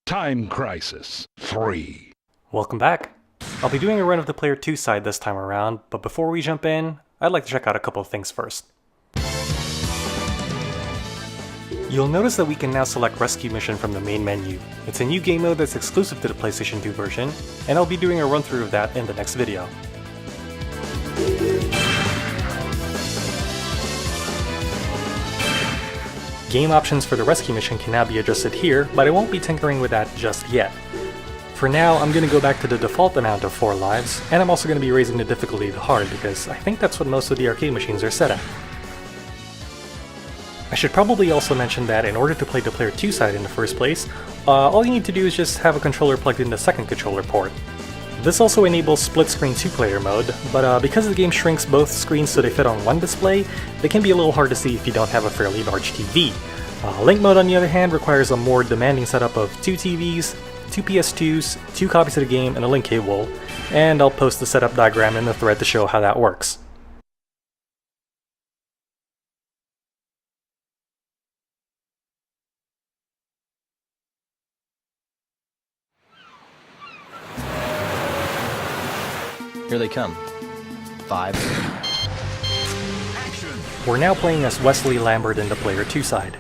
Time Crisis 3. Welcome back. I'll be doing a run of the Player 2 side this time around, but before we jump in, I'd like to check out a couple of things first. You'll notice that we can now select Rescue Mission from the main menu. It's a new game mode that's exclusive to the PlayStation 2 version, and I'll be doing a run-through of that in the next video. Game options for the Rescue Mission can now be adjusted here, but I won't be tinkering with that just yet. For now, I'm going to go back to the default amount of 4 lives, and I'm also going to be raising the difficulty to hard because I think that's what most of the arcade machines are set at. I should probably also mention that in order to play the Player 2 side in the first place, all you need to do is just have a controller plugged in the second controller port. This also enables split-screen 2-player mode, but because the game shrinks both screens so they fit on one display, they can be a little hard to see if you don't have a fairly large TV. Link mode, on the other hand, requires a more demanding setup of 2 TVs, 2 PS2s, 2 copies of the game, and a link cable, and I'll post the setup diagram in the thread to show how that works. Here they come. 5. We're now playing as Wesley Lambert in the Player 2 side.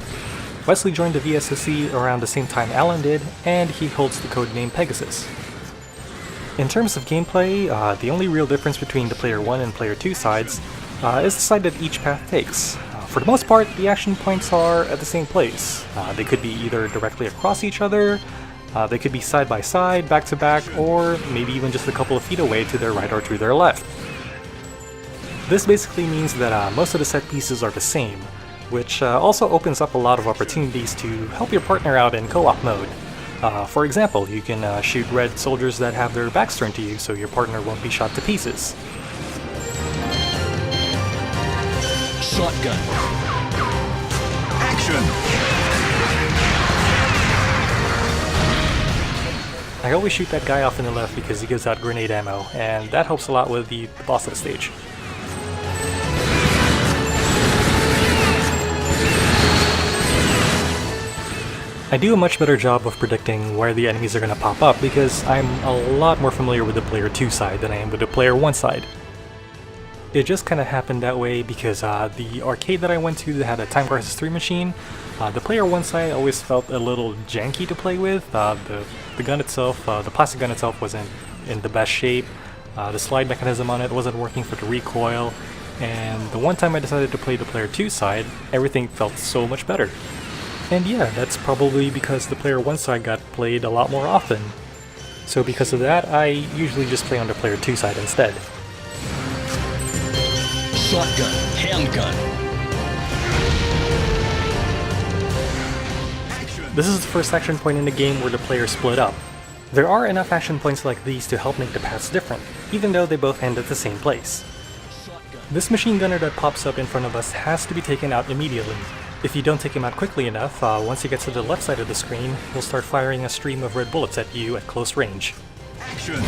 Wesley joined the VSSC around the same time Alan did, and he holds the codename Pegasus. In terms of gameplay, the only real difference between the Player 1 and Player 2 sides is the side that each path takes. For the most part, the action points are at the same place. They could be either directly across each other, they could be side by side, back to back, or maybe even just a couple of feet away to their right or to their left. This basically means that most of the set pieces are the same, which also opens up a lot of opportunities to help your partner out in co-op mode. For example, you can shoot red soldiers that have their backs turned to you so your partner won't be shot to pieces. Shotgun. Action! I always shoot that guy off in the left because he gives out grenade ammo, and that helps a lot with the boss of the stage. I do a much better job of predicting where the enemies are going to pop up because I'm a lot more familiar with the Player 2 side than I am with the Player 1 side. It just kind of happened that way because the arcade that I went to that had a Time Crisis 3 machine, the Player 1 side always felt a little janky to play with. The gun itself, the plastic gun itself wasn't in the best shape, the slide mechanism on it wasn't working for the recoil, and the one time I decided to play the Player 2 side, everything felt so much better. And yeah, that's probably because the Player 1 side got played a lot more often. So because of that, I usually just play on the Player 2 side instead. Shotgun. Handgun. This is the first action point in the game where the players split up. There are enough action points like these to help make the paths different, even though they both end at the same place. This machine gunner that pops up in front of us has to be taken out immediately. If you don't take him out quickly enough, once he gets to the left side of the screen, he'll start firing a stream of red bullets at you at close range. Action!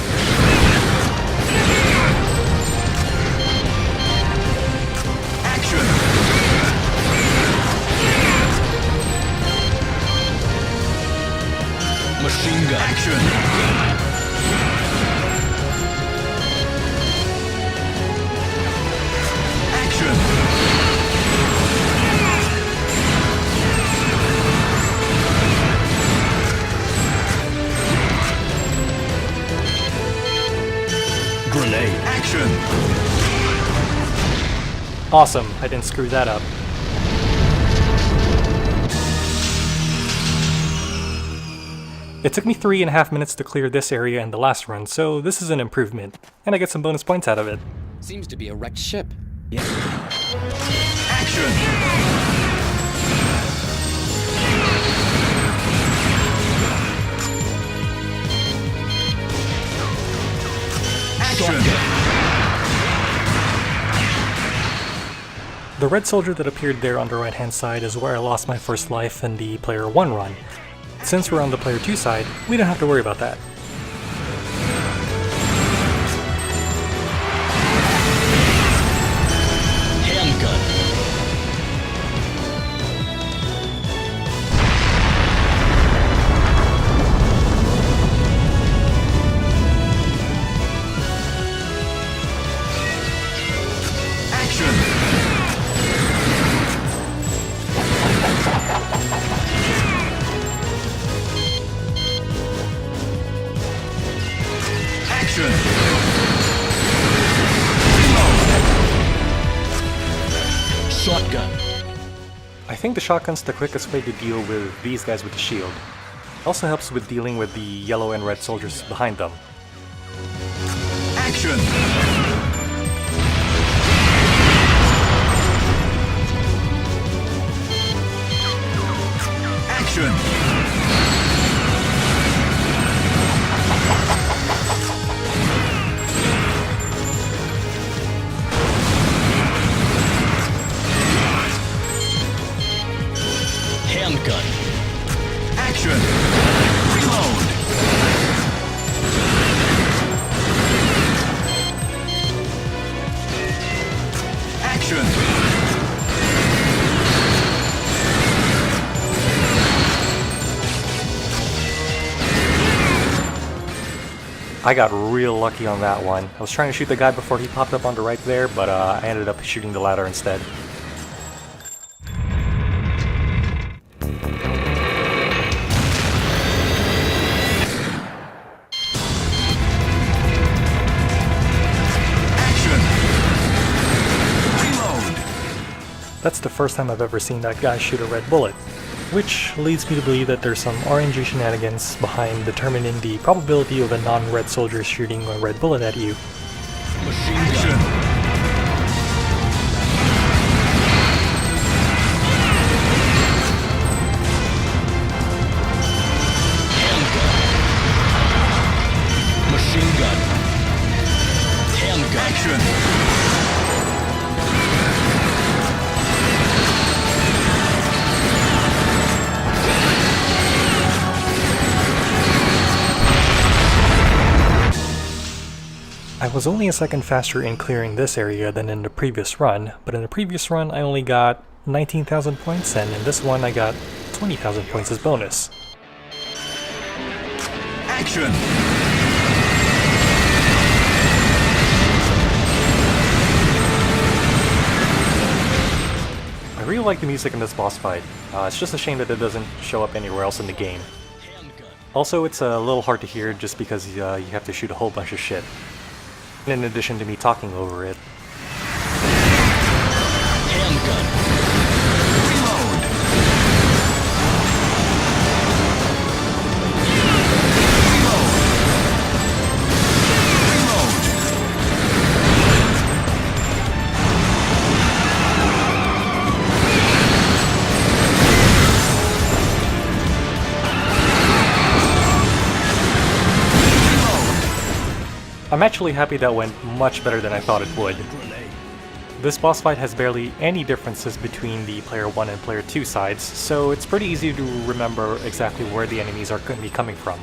Machine gun. Action! Grenade. Action! Awesome, I didn't screw that up. It took me 3.5 minutes to clear this area in the last run, so this is an improvement, and I get some bonus points out of it. Seems to be a wrecked ship. Yeah. Action! The red soldier that appeared there on the right hand side is where I lost my first life in the Player 1 run. Since we're on the Player 2 side, we don't have to worry about that. Handgun. Action! Shotgun. I think the shotgun's the quickest way to deal with these guys with the shield. Also helps with dealing with the yellow and red soldiers behind them. Action! Action! Handgun. Action! Reload! Action! I got real lucky on that one. I was trying to shoot the guy before he popped up on the right there, but I ended up shooting the ladder instead. Action! Reload! That's the first time I've ever seen that guy shoot a red bullet, which leads me to believe that there's some RNG shenanigans behind determining the probability of a non-red soldier shooting a red bullet at you. Machine gun. Machine gun. Handgun. Action. I was only a second faster in clearing this area than in the previous run, but in the previous run I only got 19,000 points, and in this one I got 20,000 points as bonus. Action. I really like the music in this boss fight. It's just a shame that it doesn't show up anywhere else in the game. Also, it's a little hard to hear just because you have to shoot a whole bunch of shit, in addition to me talking over it. Handgun. Reload. I'm actually happy that went much better than I thought it would. This boss fight has barely any differences between the player 1 and player 2 sides, so it's pretty easy to remember exactly where the enemies are going to be coming from.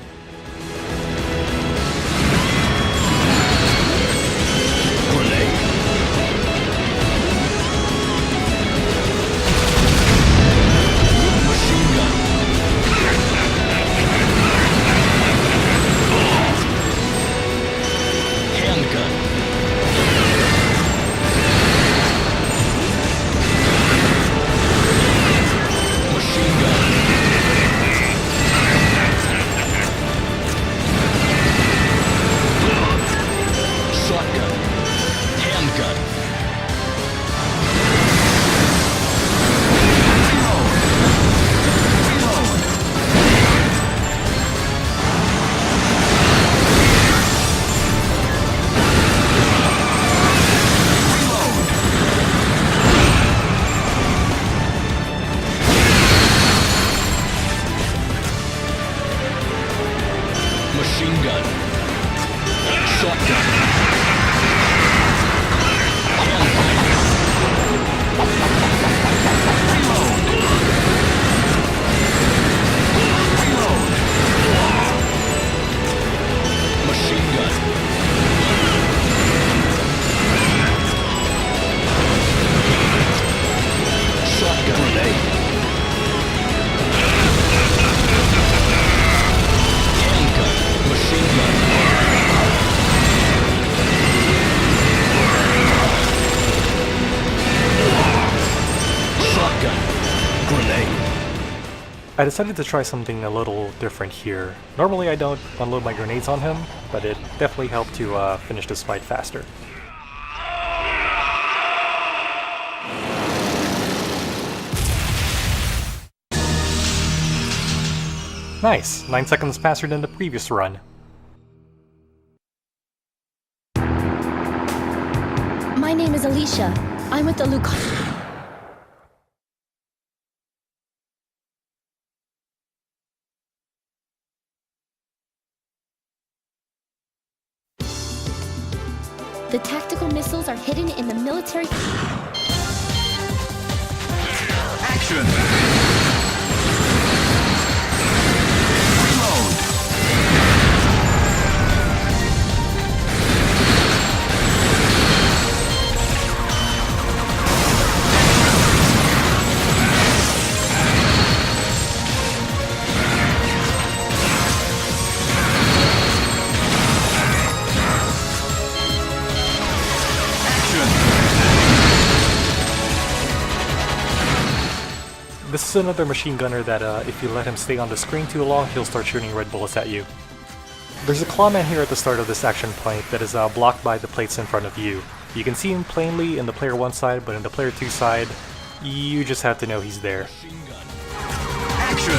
Machine gun. Shotgun. Machine gun. Shotgun. Grenade. Handgun. Machine gun. Shotgun. Grenade. I decided to try something a little different here. Normally I don't unload my grenades on him, but it definitely helped to finish this fight faster. Nice! 9 seconds faster than the previous run. My name is Alicia. I'm with the Lucan. The tactical missiles are hidden in the military. Action! This is another machine gunner that if you let him stay on the screen too long, he'll start shooting red bullets at you. There's a clawman here at the start of this action point that is blocked by the plates in front of you. You can see him plainly in the player 1 side, but in the player 2 side, you just have to know he's there. Action!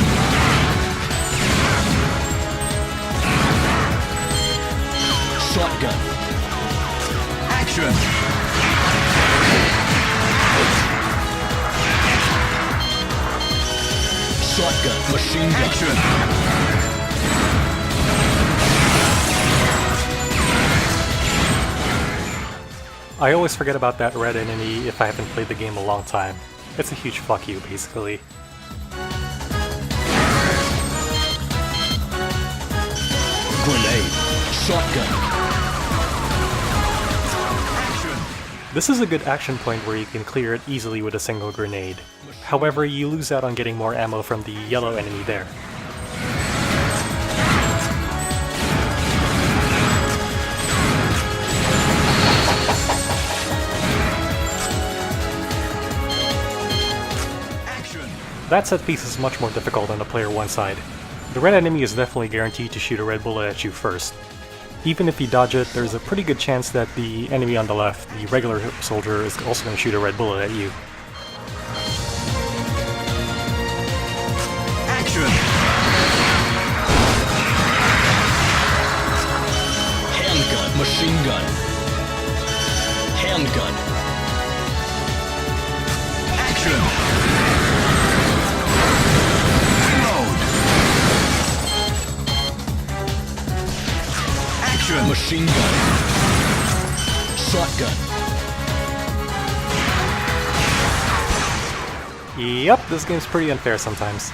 Shotgun. Action! Shotgun. Machine gun. Action! I always forget about that red enemy if I haven't played the game a long time. It's a huge fuck you, basically. Grenade. Shotgun. This is a good action point where you can clear it easily with a single grenade. However, you lose out on getting more ammo from the yellow enemy there. That set piece is much more difficult on the player 1 side. The red enemy is definitely guaranteed to shoot a red bullet at you first. Even if you dodge it, there's a pretty good chance that the enemy on the left, the regular soldier, is also going to shoot a red bullet at you. Action! Handgun. Machine gun. Handgun. Action! Machine gun. Shotgun. Yep, this game's pretty unfair sometimes.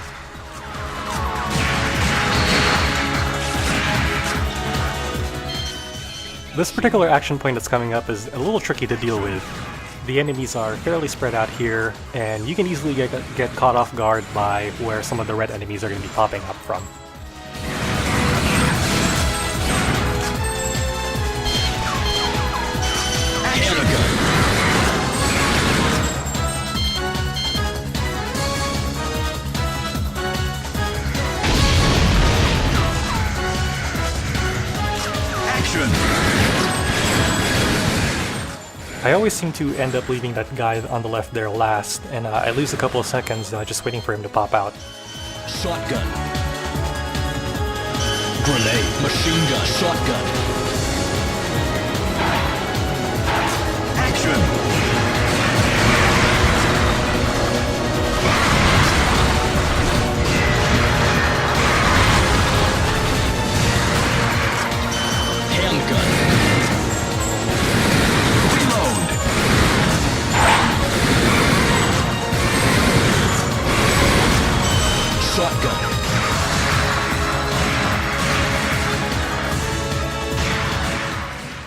This particular action point that's coming up is a little tricky to deal with. The enemies are fairly spread out here, and you can easily get caught off guard by where some of the red enemies are going to be popping up from. I always seem to end up leaving that guy on the left there last, and I lose a couple of seconds just waiting for him to pop out. Shotgun. Grenade. Machine gun. Shotgun. Action!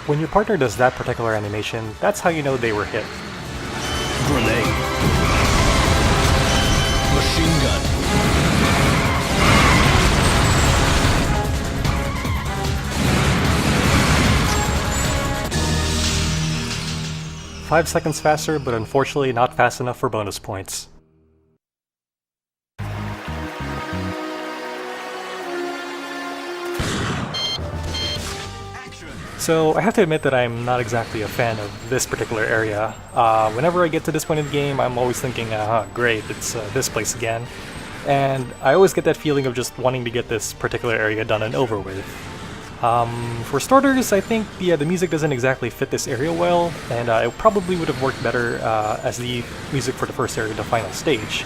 When your partner does that particular animation, that's how you know they were hit. Grenade. Machine gun. 5 seconds faster, but unfortunately not fast enough for bonus points. So I have to admit that I'm not exactly a fan of this particular area. Whenever I get to this point in the game, I'm always thinking, great, it's this place again. And I always get that feeling of just wanting to get this particular area done and over with. For starters, I think the music doesn't exactly fit this area well, and it probably would have worked better as the music for the first area, the final stage.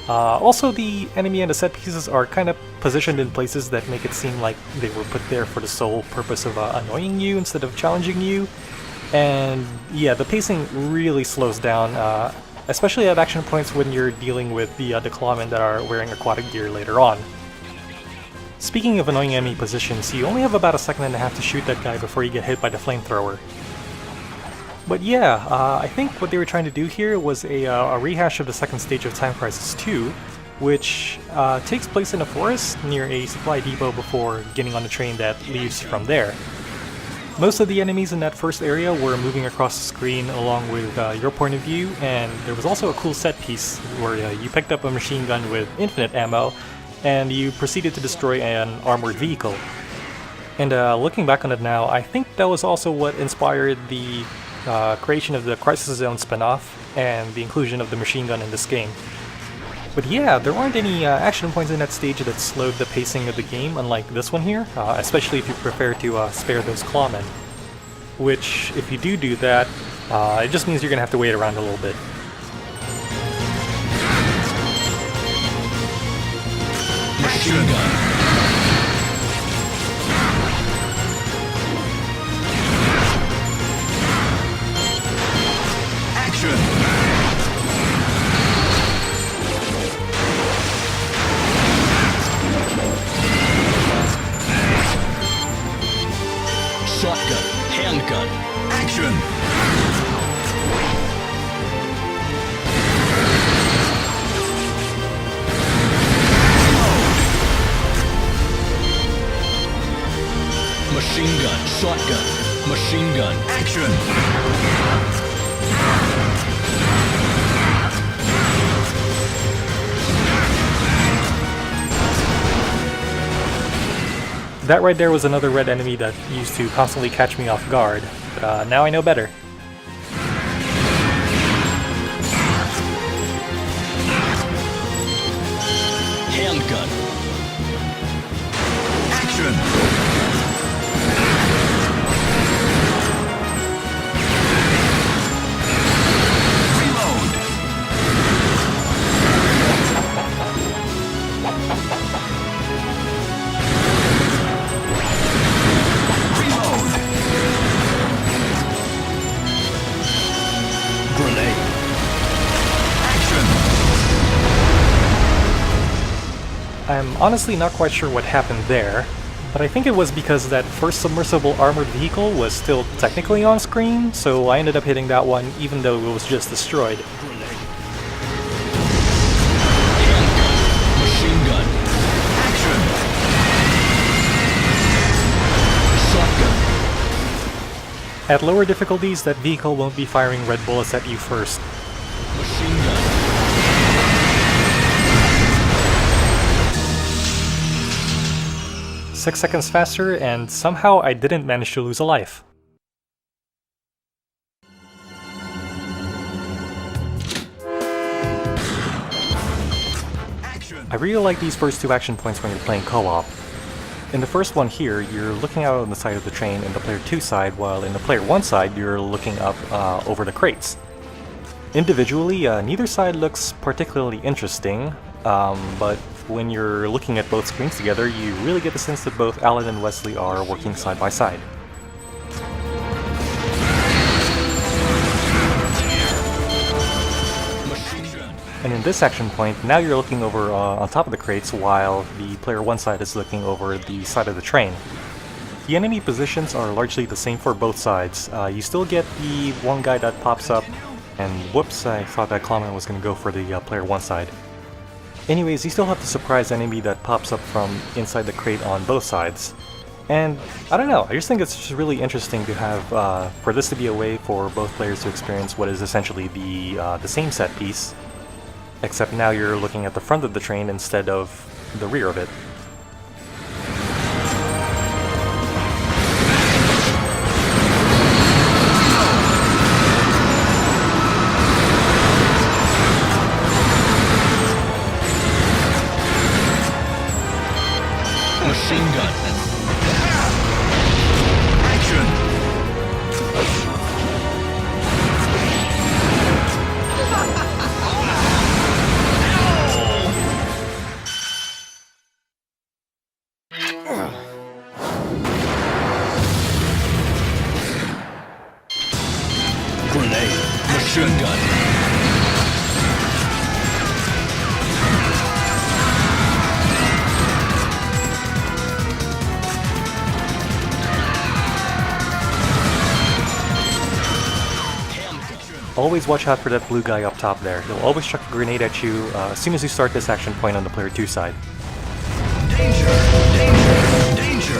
Also, the enemy and the set pieces are kind of positioned in places that make it seem like they were put there for the sole purpose of annoying you instead of challenging you. And yeah, the pacing really slows down, especially at action points when you're dealing with the clawmen that are wearing aquatic gear later on. Speaking of annoying enemy positions, you only have about a second and a half to shoot that guy before you get hit by the flamethrower. But yeah, I think what they were trying to do here was a rehash of the second stage of Time Crisis 2, which takes place in a forest near a supply depot before getting on a train that leaves from there. Most of the enemies in that first area were moving across the screen along with your point of view, and there was also a cool set piece where you picked up a machine gun with infinite ammo, and you proceeded to destroy an armored vehicle. And looking back on it now, I think that was also what inspired the creation of the Crisis Zone spin-off and the inclusion of the machine gun in this game. But yeah, there aren't any action points in that stage that slowed the pacing of the game, unlike this one here, especially if you prefer to spare those clawmen. Which, if you do that, it just means you're gonna have to wait around a little bit. Machine gun. Shotgun, handgun, action! Machine gun, shotgun, machine gun, action! That right there was another red enemy that used to constantly catch me off guard, but now I know better. Handgun. Action! I'm honestly not quite sure what happened there, but I think it was because that first submersible armored vehicle was still technically on screen, so I ended up hitting that one even though it was just destroyed. Machine gun. Action! Shotgun. At lower difficulties, that vehicle won't be firing red bullets at you first. Machine gun. 6 seconds faster, and somehow I didn't manage to lose a life. I really like these first two action points when you're playing co-op. In the first one here, you're looking out on the side of the train in the player 2 side, while in the player 1 side, you're looking up over the crates. Individually, neither side looks particularly interesting, but when you're looking at both screens together, you really get the sense that both Alan and Wesley are working side by side. And in this action point, now you're looking over on top of the crates while the player 1 side is looking over the side of the train. The enemy positions are largely the same for both sides. You still get the one guy that pops up, and whoops, I thought that clawman was going to go for the player 1 side. Anyways, you still have the surprise enemy that pops up from inside the crate on both sides. And I don't know, I just think it's just really interesting to have, for this to be a way for both players to experience what is essentially the same set piece, except now you're looking at the front of the train instead of the rear of it. gun. Grenade. Machine gun. Always watch out for that blue guy up top there. He'll always chuck a grenade at you as soon as you start this action point on the player 2 side. Danger! Danger! Danger!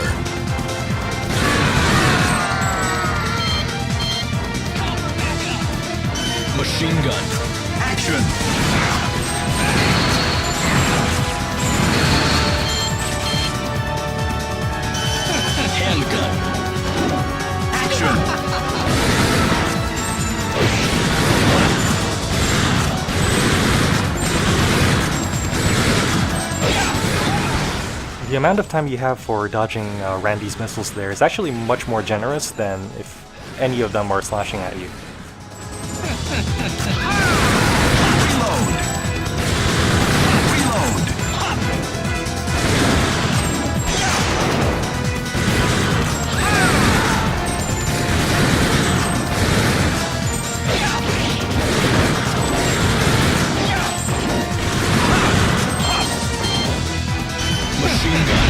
Machine gun. Action! Handgun. Action! The amount of time you have for dodging Randy's missiles there is actually much more generous than if any of them are slashing at you. Reload! Reload! Machine gun.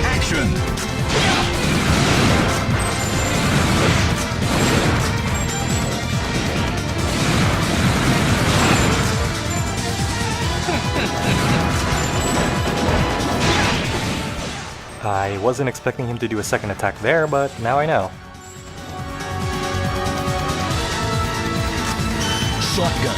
Action! I wasn't expecting him to do a second attack there, but now I know. Shotgun.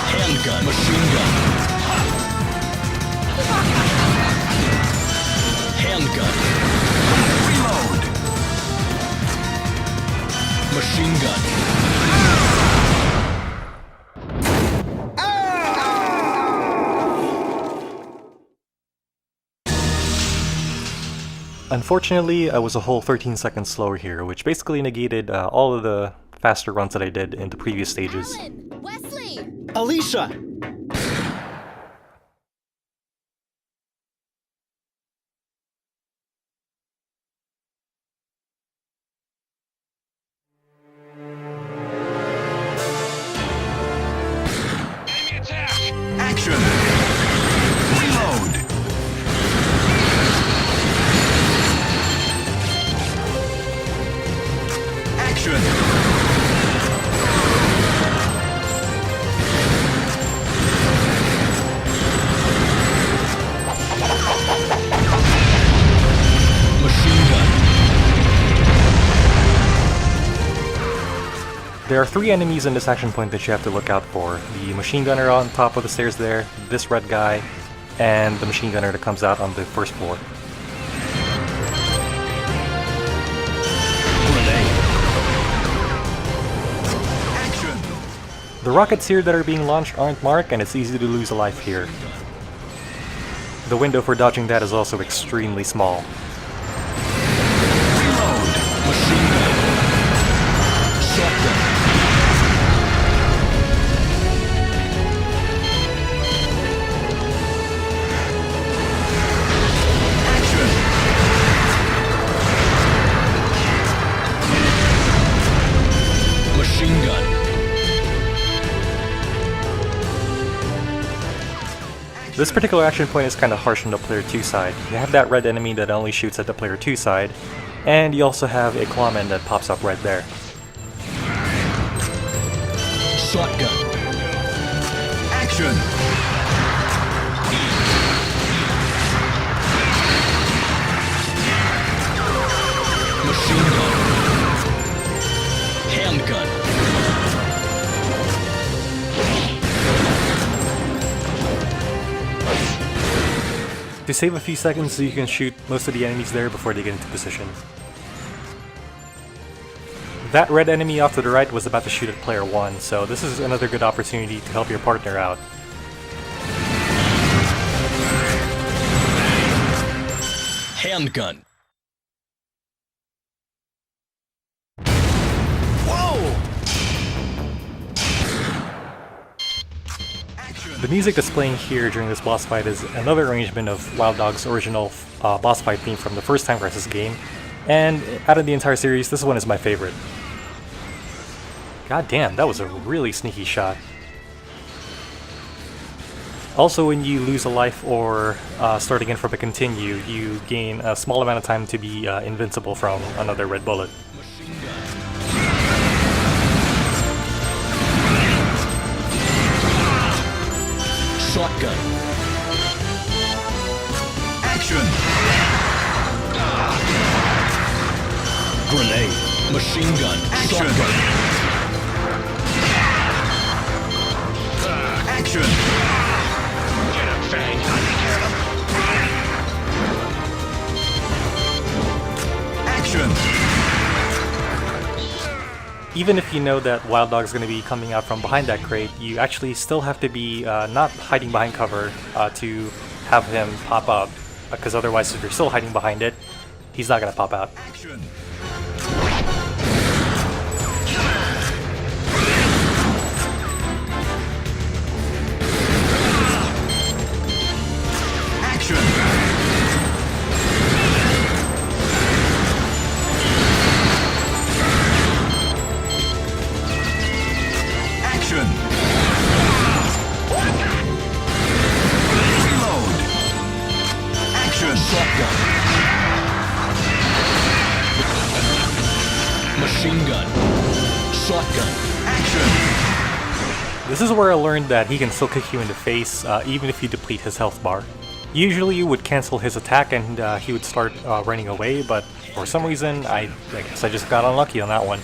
Handgun. Machine gun. Handgun. Reload. Machine gun. Unfortunately, I was a whole 13 seconds slower here, which basically negated all of the faster runs that I did in the previous stages. Alan! Wesley! Alicia! Action. Reload. Action. Machine gun. There are 3 enemies in this action point that you have to look out for. The machine gunner on top of the stairs there, this red guy, and the machine gunner that comes out on the first floor. Grenade. Action. The rockets here that are being launched aren't marked, and it's easy to lose a life here. The window for dodging that is also extremely small. Reload. Machine gun. Shotgun. Action. Machine gun. This particular action point is kind of harsh on the player 2 side. You have that red enemy that only shoots at the player 2 side, and you also have a clawman that pops up right there. Shotgun. Action. Machine gun. Handgun. to save a few seconds so you can shoot most of the enemies there before they get into position. That red enemy off to the right was about to shoot at player 1, so this is another good opportunity to help your partner out. Handgun. The music that's playing here during this boss fight is another arrangement of Wild Dog's original boss fight theme from the first Time Crisis game, and out of the entire series, this one is my favorite. God damn, that was a really sneaky shot. Also, when you lose a life or start again from a continue, you gain a small amount of time to be invincible from another red bullet. Shotgun. Action. Grenade. Machine gun. Action. Shotgun. Action. Get him, Fang. Action. Even if you know that Wild Dog's going to be coming out from behind that crate, you actually still have to be not hiding behind cover to have him pop up, because otherwise if you're still hiding behind it, he's not going to pop out. Action. Machine gun. Shotgun. Action. This is where I learned that he can still kick you in the face even if you deplete his health bar. Usually you would cancel his attack and he would start running away, but for some reason I guess I just got unlucky on that one.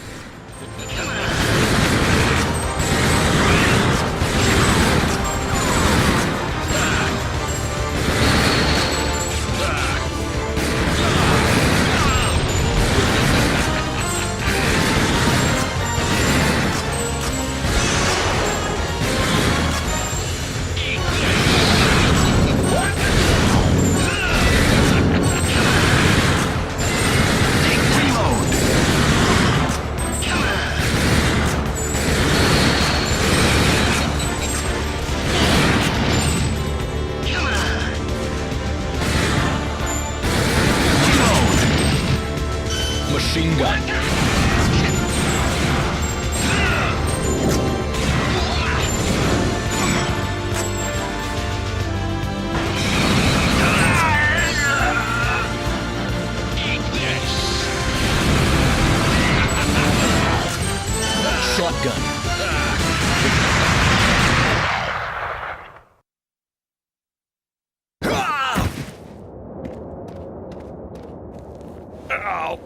Machine gun. Shotgun. Ow!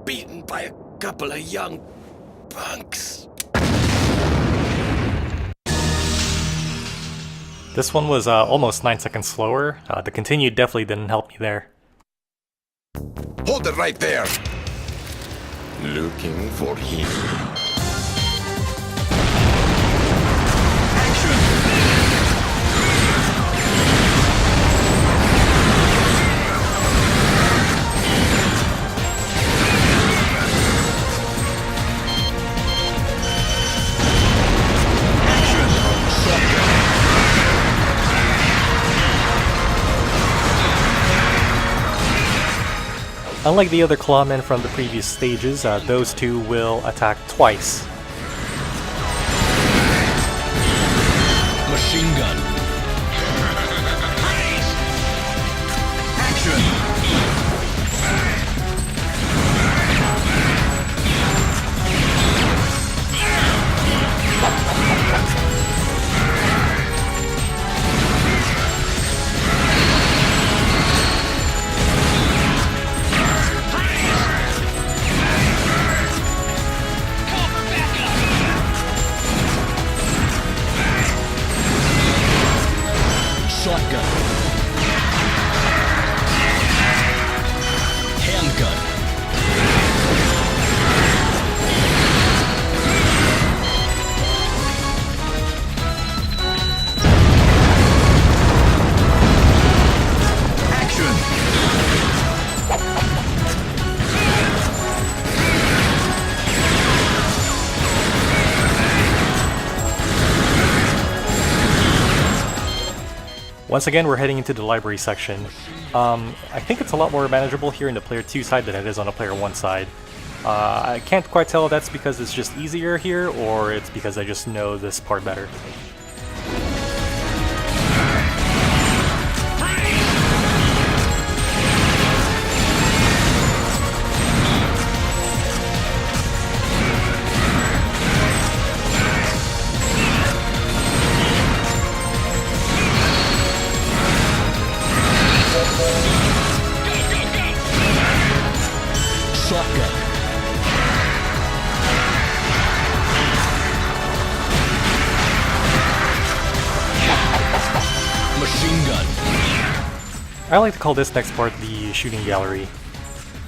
Beaten by a couple of young punks. This one was almost 9 seconds slower. The continue definitely didn't help me there. Hold it right there. Looking for him. Unlike the other clawmen from the previous stages, those two will attack twice. Machine gun. Action. Once again, we're heading into the library section. I think it's a lot more manageable here in the player 2 side than it is on the player 1 side. I can't quite tell if that's because it's just easier here, or it's because I just know this part better. Shotgun. Machine gun. I like to call this next part the shooting gallery.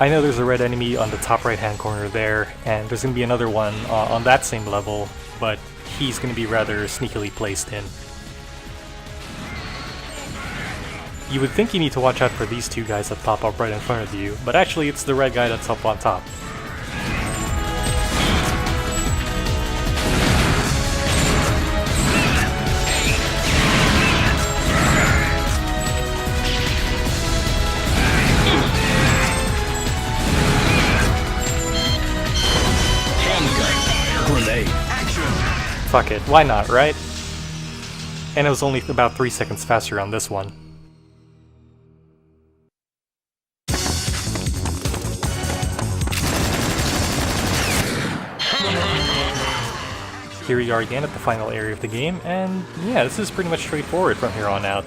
I know there's a red enemy on the top right hand corner there, and there's going to be another one on that same level, but he's going to be rather sneakily placed in. You would think you need to watch out for these two guys that pop up right in front of you, but actually it's the red guy that's up on top. Grenade. Fuck it, why not, right? And it was only about 3 seconds faster on this one. Here we are again at the final area of the game, and yeah, this is pretty much straightforward from here on out.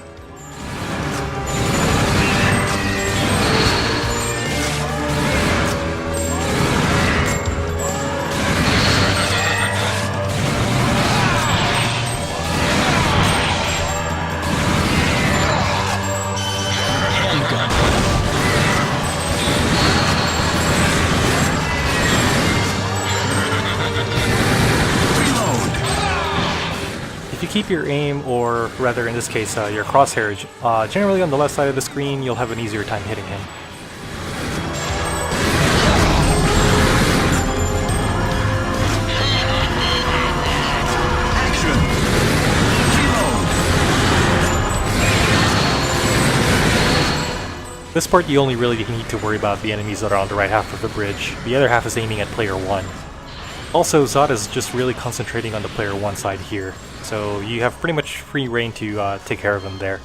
If you keep your aim, or rather in this case your crosshairs, generally on the left side of the screen, you'll have an easier time hitting him. This part you only really need to worry about the enemies that are on the right half of the bridge. The other half is aiming at player 1. Also, Zod is just really concentrating on the player 1 side here, so you have pretty much free reign to take care of him there.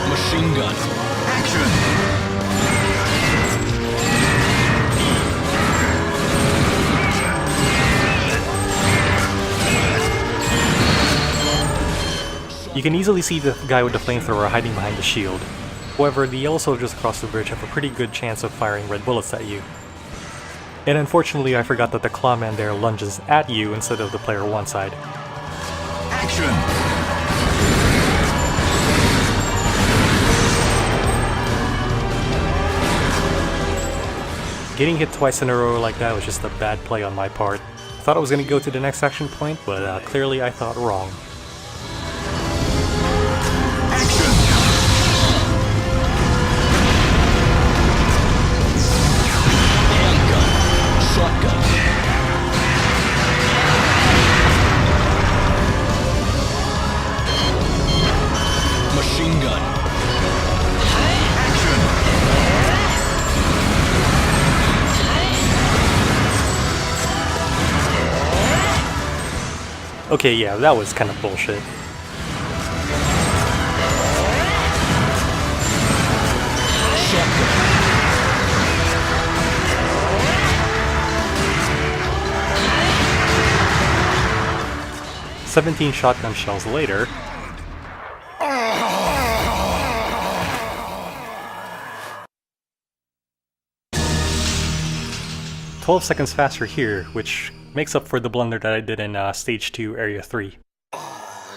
Machine gun. Action! You can easily see the guy with the flamethrower hiding behind the shield. However, the yellow soldiers across the bridge have a pretty good chance of firing red bullets at you. And unfortunately, I forgot that the clawman there lunges at you instead of the player 1 side. Action! Getting hit twice in a row like that was just a bad play on my part. I thought I was going to go to the next action point, but clearly I thought wrong. Shotgun. Machine gun. Okay, yeah, that was kind of bullshit. 17 shotgun shells later, 12 seconds faster here, which makes up for the blunder that I did in Stage 2, Area 3.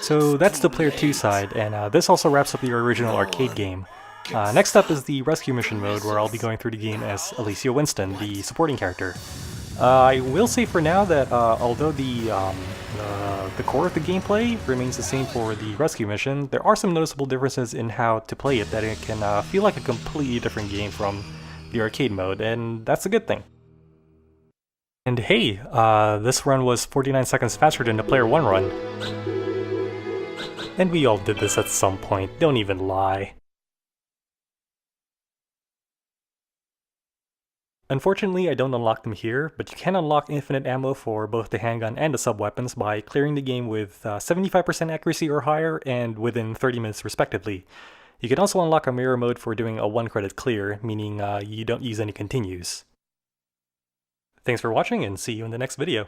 So that's the Player 2 side, and this also wraps up the original arcade game. Next up is the Rescue Mission mode, where I'll be going through the game as Alicia Winston, the supporting character. I will say for now that although the core of the gameplay remains the same for the Rescue Mission, there are some noticeable differences in how to play it that it can feel like a completely different game from the arcade mode, and that's a good thing. And hey, this run was 49 seconds faster than the Player 1 run. And we all did this at some point, don't even lie. Unfortunately, I don't unlock them here, but you can unlock infinite ammo for both the handgun and the sub-weapons by clearing the game with 75% accuracy or higher and within 30 minutes respectively. You can also unlock a mirror mode for doing a 1-credit clear, meaning you don't use any continues. Thanks for watching and see you in the next video.